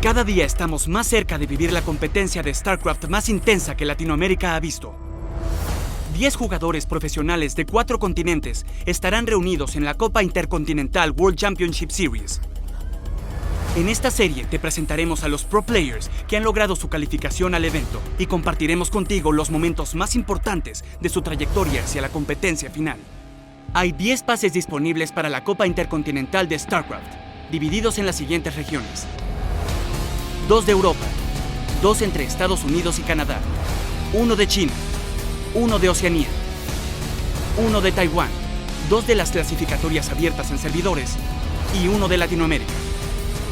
Cada día estamos más cerca de vivir la competencia de StarCraft más intensa que Latinoamérica ha visto. 10 jugadores profesionales de 4 continentes estarán reunidos en la Copa Intercontinental World Championship Series. En esta serie te presentaremos a los pro players que han logrado su calificación al evento y compartiremos contigo los momentos más importantes de su trayectoria hacia la competencia final. Hay 10 pases disponibles para la Copa Intercontinental de StarCraft, divididos en las siguientes regiones: 2 de Europa, 2 entre Estados Unidos y Canadá, 1 de China, 1 de Oceanía, 1 de Taiwán, 2 de las clasificatorias abiertas en servidores y 1 de Latinoamérica.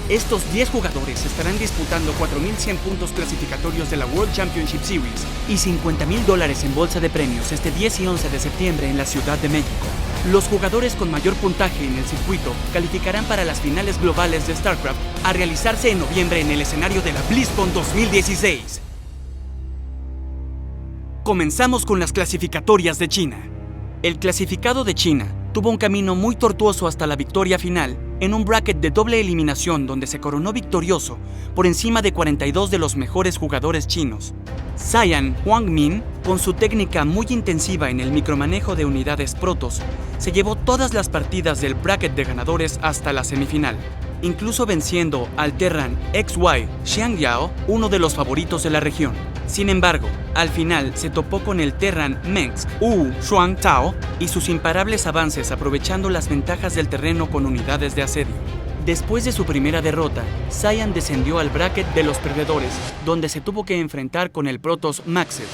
Estos 10 jugadores estarán disputando 4.100 puntos clasificatorios de la World Championship Series y $50,000 en bolsa de premios este 10 y 11 de septiembre en la Ciudad de México. Los jugadores con mayor puntaje en el circuito calificarán para las finales globales de StarCraft a realizarse en noviembre en el escenario de la BlizzCon 2016. Comenzamos con las clasificatorias de China. El clasificado de China tuvo un camino muy tortuoso hasta la victoria final en un bracket de doble eliminación donde se coronó victorioso por encima de 42 de los mejores jugadores chinos. Saiyan Huangmin, con su técnica muy intensiva en el micromanejo de unidades protos, se llevó todas las partidas del bracket de ganadores hasta la semifinal, incluso venciendo al Terran XY Xiangyao, uno de los favoritos de la región. Sin embargo, al final se topó con el Terran Mengsk Wu Xuantao y sus imparables avances aprovechando las ventajas del terreno con unidades de asedio. Después de su primera derrota, Saiyan descendió al bracket de los perdedores, donde se tuvo que enfrentar con el Protoss Maxed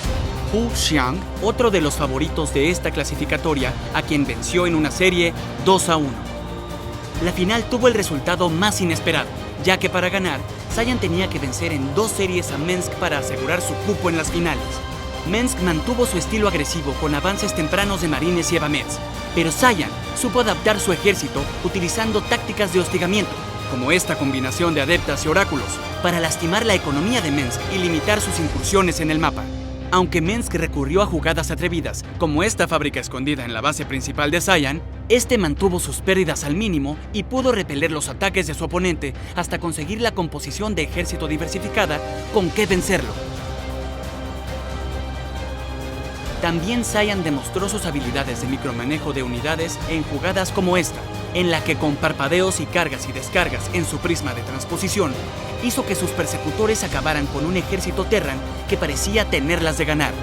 Hu Xiang, otro de los favoritos de esta clasificatoria, a quien venció en una serie 2-1. La final tuvo el resultado más inesperado, ya que para ganar, Saiyan tenía que vencer en 2 series a Mengsk para asegurar su cupo en las finales. Mengsk mantuvo su estilo agresivo con avances tempranos de marines y evameds, pero Saiyan supo adaptar su ejército utilizando tácticas de hostigamiento, como esta combinación de adeptas y oráculos, para lastimar la economía de Mengsk y limitar sus incursiones en el mapa. Aunque Mengsk recurrió a jugadas atrevidas, como esta fábrica escondida en la base principal de Saiyan, este mantuvo sus pérdidas al mínimo y pudo repeler los ataques de su oponente hasta conseguir la composición de ejército diversificada con que vencerlo. También Saiyan demostró sus habilidades de micromanejo de unidades en jugadas como esta, en la que con parpadeos y cargas y descargas en su prisma de transposición, hizo que sus persecutores acabaran con un ejército Terran que parecía tenerlas de ganar.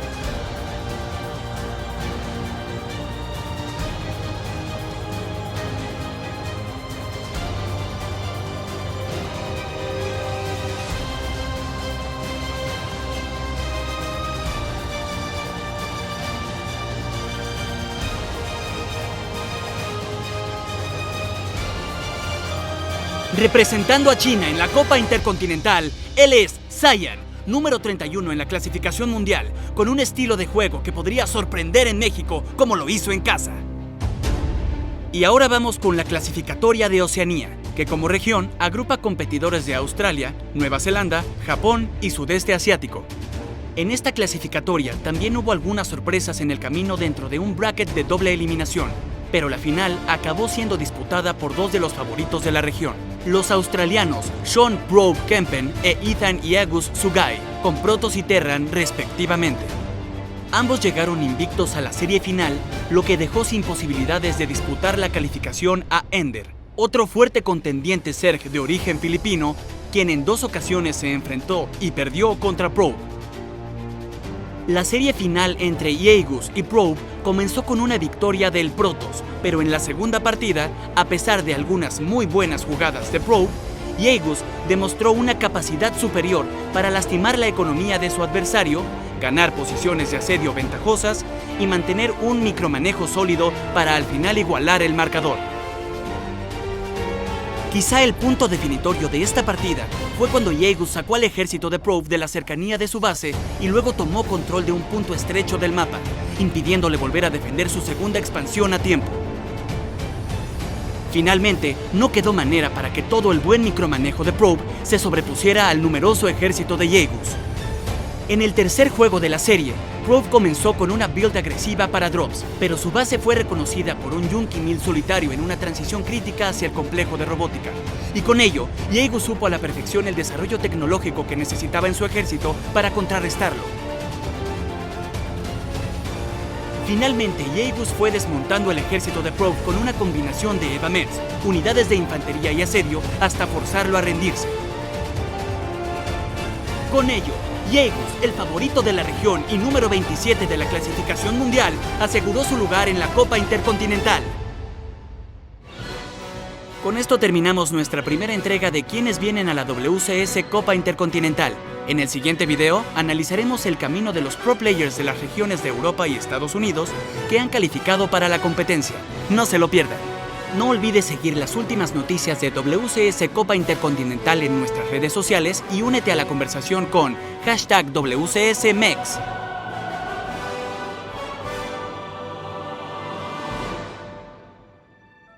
Representando a China en la Copa Intercontinental, él es Saiyan, número 31 en la clasificación mundial, con un estilo de juego que podría sorprender en México como lo hizo en casa. Y ahora vamos con la clasificatoria de Oceanía, que como región agrupa competidores de Australia, Nueva Zelanda, Japón y Sudeste Asiático. En esta clasificatoria también hubo algunas sorpresas en el camino dentro de un bracket de doble eliminación, pero la final acabó siendo disputada por 2 de los favoritos de la región, los australianos Sean Probe Kempen e Ethan Iagus Sugai, con Protoss y Terran respectivamente. Ambos llegaron invictos a la serie final, lo que dejó sin posibilidades de disputar la calificación a Ender, otro fuerte contendiente Zerg de origen filipino, quien en 2 ocasiones se enfrentó y perdió contra Probe. La serie final entre Iagus y Probe comenzó con una victoria del Protoss, pero en la segunda partida, a pesar de algunas muy buenas jugadas de Probe, Iagus demostró una capacidad superior para lastimar la economía de su adversario, ganar posiciones de asedio ventajosas y mantener un micromanejo sólido para al final igualar el marcador. Quizá el punto definitorio de esta partida fue cuando Iagus sacó al ejército de Probe de la cercanía de su base y luego tomó control de un punto estrecho del mapa, impidiéndole volver a defender su segunda expansión a tiempo. Finalmente, no quedó manera para que todo el buen micromanejo de Probe se sobrepusiera al numeroso ejército de Iagus. En el tercer juego de la serie, Probe comenzó con una build agresiva para drops, pero su base fue reconocida por un Junkie Mill solitario en una transición crítica hacia el complejo de robótica. Y con ello, Yeagus supo a la perfección el desarrollo tecnológico que necesitaba en su ejército para contrarrestarlo. Finalmente, Yeagus fue desmontando el ejército de Probe con una combinación de Eva-Mers, unidades de infantería y asedio, hasta forzarlo a rendirse. Con ello, Yeagus, el favorito de la región y número 27 de la clasificación mundial, aseguró su lugar en la Copa Intercontinental. Con esto terminamos nuestra primera entrega de quienes vienen a la WCS Copa Intercontinental. En el siguiente video analizaremos el camino de los pro players de las regiones de Europa y Estados Unidos que han calificado para la competencia. No se lo pierdan. No olvides seguir las últimas noticias de WCS Copa Intercontinental en nuestras redes sociales y únete a la conversación con #WCSMex.